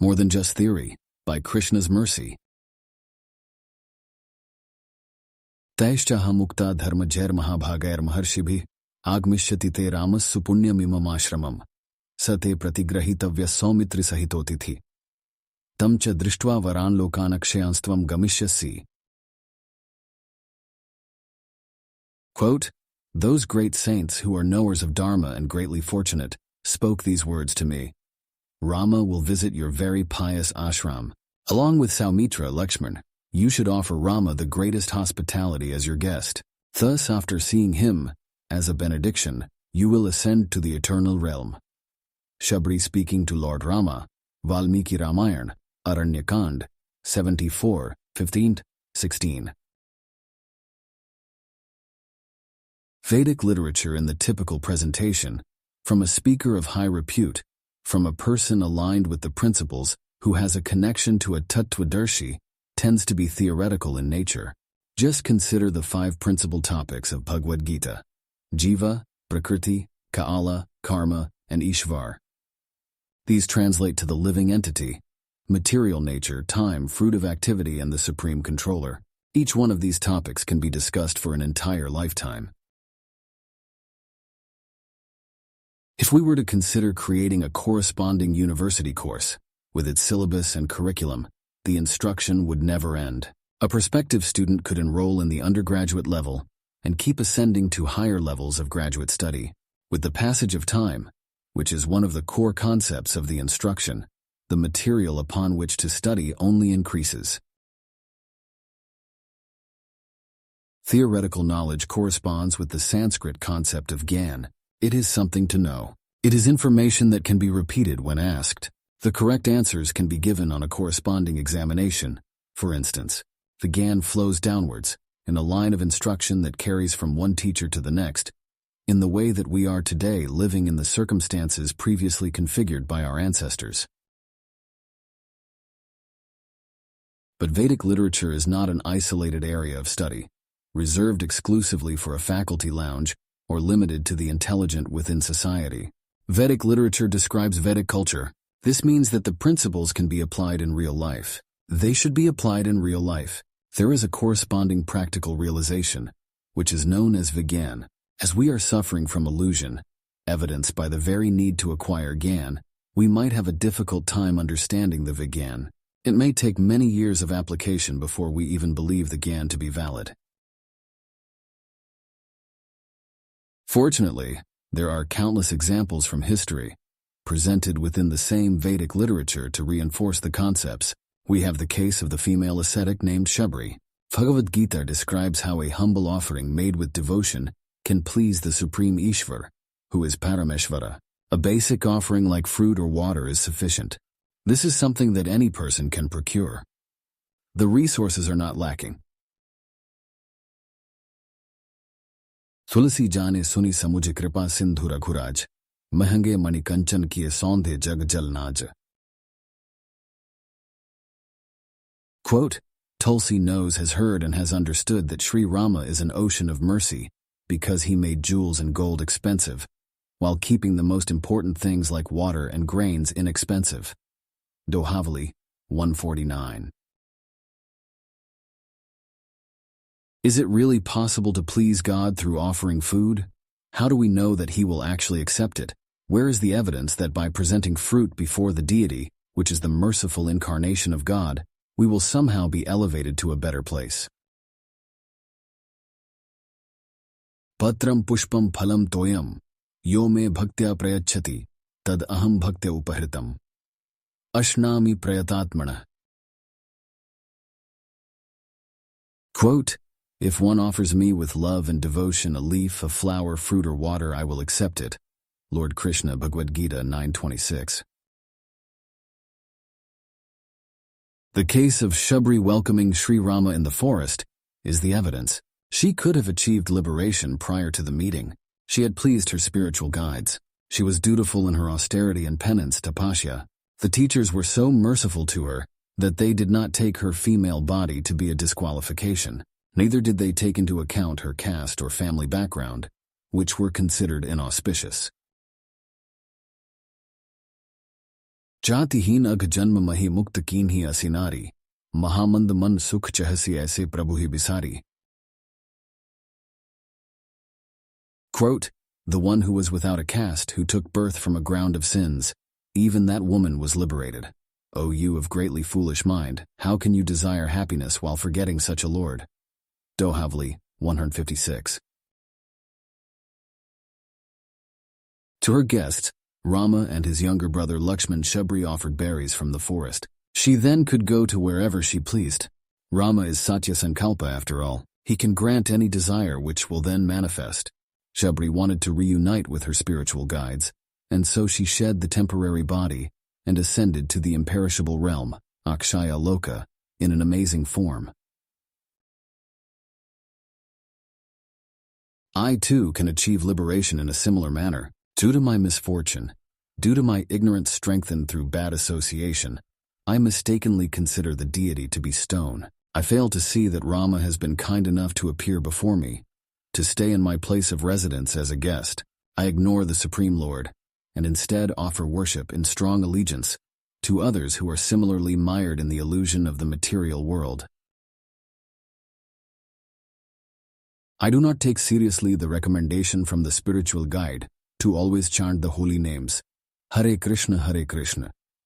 more than just theory, by Krishna's mercy. Taishchaha mukta dharma jair mahabhagair maharshibhi agmishyati te ramas supunyam imam ashramam sate pratigrahitavya Saumitra sahitotithi tam cha drishtva varan lokan akshayanstvam gamishyasi. Quote, those great saints who are knowers of dharma and greatly fortunate spoke these words to me. Rama will visit your very pious ashram. Along with Saumitra, Lakshmana, you should offer Rama the greatest hospitality as your guest. Thus, after seeing him, as a benediction, you will ascend to the eternal realm. Shabari speaking to Lord Rama, Valmiki Ramayana, Aranya Kand, 74, 15-16. Vedic literature in the typical presentation, from a speaker of high repute, from a person aligned with the principles who has a connection to a tattvadarshi, tends to be theoretical in nature. Just consider the 5 principal topics of Bhagavad-gita: Jiva, Prakriti, Kaala, Karma, and Ishvar. These translate to the living entity, material nature, time, fruit of activity, and the supreme controller. Each one of these topics can be discussed for an entire lifetime. If we were to consider creating a corresponding university course, with its syllabus and curriculum, the instruction would never end. A prospective student could enroll in the undergraduate level and keep ascending to higher levels of graduate study. With the passage of time, which is one of the core concepts of the instruction, the material upon which to study only increases. Theoretical knowledge corresponds with the Sanskrit concept of gyan. It is something to know. It is information that can be repeated when asked. The correct answers can be given on a corresponding examination. For instance, the gyan flows downwards, in a line of instruction that carries from one teacher to the next, in the way that we are today living in the circumstances previously configured by our ancestors. But Vedic literature is not an isolated area of study, reserved exclusively for a faculty lounge, or limited to the intelligent within society. Vedic literature describes Vedic culture. This means that the principles can be applied in real life. They should be applied in real life. There is a corresponding practical realization, which is known as vigyan. As we are suffering from illusion, evidenced by the very need to acquire gyan, we might have a difficult time understanding the vigyan. It may take many years of application before we even believe the gyan to be valid. Fortunately, there are countless examples from history, presented within the same Vedic literature to reinforce the concepts. We have the case of the female ascetic named Shabari. Bhagavad-gita describes how a humble offering made with devotion can please the supreme Ishvar, who is Parameshvara. A basic offering like fruit or water is sufficient. This is something that any person can procure. The resources are not lacking. Tulsi jane suni samujh kripa sindhu raghuraj, mahange mani kanchan kiye sondhe jag jal naj. Quote, Tulsi knows, has heard, and has understood that Sri Rama is an ocean of mercy because he made jewels and gold expensive, while keeping the most important things like water and grains inexpensive. Dohavali, 149. Is it really possible to please God through offering food? How do we know that He will actually accept it? Where is the evidence that by presenting fruit before the deity, which is the merciful incarnation of God, we will somehow be elevated to a better place? Patram pushpam phalam toyam, yo me bhaktya prayachati, tad aham bhaktya upahritam. Ashnami prayatatmana. Quote, if one offers me with love and devotion a leaf, a flower, fruit, or water, I will accept it. Lord Krishna, Bhagavad-gita 9:26. The case of Shabari welcoming Sri Rama in the forest is the evidence. She could have achieved liberation prior to the meeting. She had pleased her spiritual guides. She was dutiful in her austerity and penance, tapasya. The teachers were so merciful to her that they did not take her female body to be a disqualification. Neither did they take into account her caste or family background, which were considered inauspicious. Jatihin ag janma mahi mukta kinhi asinari, mahamand man sukh chahasi aise prabhu hi bisari. Quote, the one who was without a caste, who took birth from a ground of sins, even that woman was liberated. O you of greatly foolish mind, how can you desire happiness while forgetting such a Lord? Dohavli, 156. To her guests, Rama and his younger brother Lakshmana Shabari offered berries from the forest. She then could go to wherever she pleased. Rama is Satya Sankalpa after all. He can grant any desire which will then manifest. Shabari wanted to reunite with her spiritual guides, and so she shed the temporary body and ascended to the imperishable realm, Akshaya Loka, in an amazing form. I too can achieve liberation in a similar manner. Due to my misfortune, due to my ignorance strengthened through bad association, I mistakenly consider the deity to be stone. I fail to see that Rama has been kind enough to appear before me, to stay in my place of residence as a guest. I ignore the Supreme Lord, and instead offer worship in strong allegiance to others who are similarly mired in the illusion of the material world. I do not take seriously the recommendation from the spiritual guide to always chant the holy names, Hare Krishna,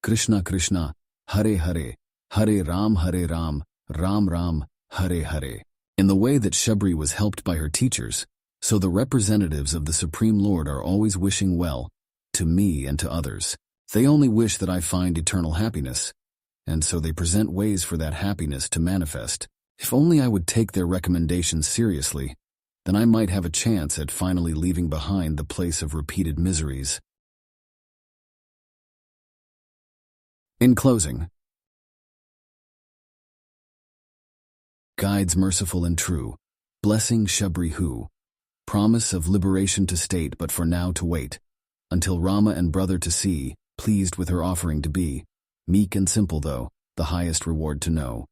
Krishna Krishna, Hare Hare, Hare Ram, Ram Ram, Hare Hare. In the way that Shabari was helped by her teachers, so the representatives of the Supreme Lord are always wishing well to me and to others. They only wish that I find eternal happiness, and so they present ways for that happiness to manifest. If only I would take their recommendations seriously, then I might have a chance at finally leaving behind the place of repeated miseries. In closing, guides merciful and true, blessing Shabari who, promise of liberation to state but for now to wait, until Rama and brother to see, pleased with her offering to be, meek and simple though, the highest reward to know.